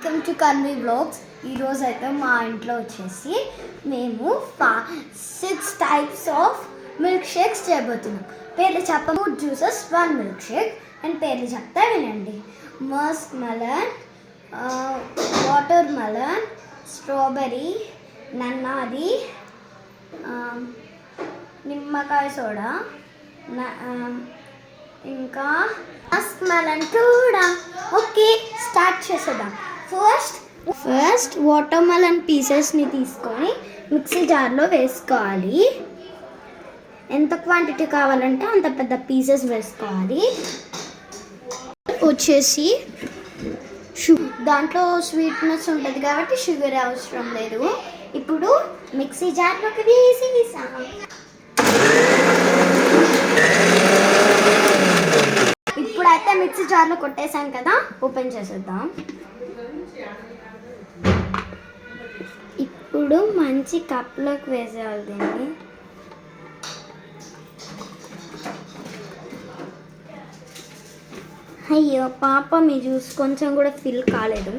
Welcome to కన్వీ blogs. ఈరోజు అయితే మా ఇంట్లో వచ్చేసి మేము 6 టైప్స్ ఆఫ్ మిల్క్ షేక్స్ చేయబోతున్నాం. పేర్లు చెప్పము. జ్యూసెస్ 1 మిల్క్ షేక్ అండ్ పేర్లు చెప్తా వినండి. Musk melon, water melon, strawberry, నన్నాది, నిమ్మకాయ సోడా, ఇంకా మస్క్ మెలన్ కూడా. ఓకే, స్టార్ట్ చేసేద్దాం. ఫస్ట్ వాటర్ మెలన్ పీసెస్ని తీసుకొని మిక్సీ జార్లో వేసుకోవాలి. ఎంత క్వాంటిటీ కావాలంటే అంత పెద్ద పీసెస్ వేసుకోవాలి. వచ్చేసి దాంట్లో స్వీట్నెస్ ఉంటుంది కాబట్టి షుగర్ అవసరం లేదు. ఇప్పుడు మిక్సీ జార్లోకి వేసాం. ఇప్పుడైతే మిక్సీ జార్లో కొట్టేసాం కదా, ఓపెన్ చేసేద్దాం. ఇప్పుడు మంచి కప్లోకి వేసేయాలి దీన్ని. అయ్యో పాప, మీ జ్యూస్ కొంచెం కూడా ఫిల్ కాలేదు.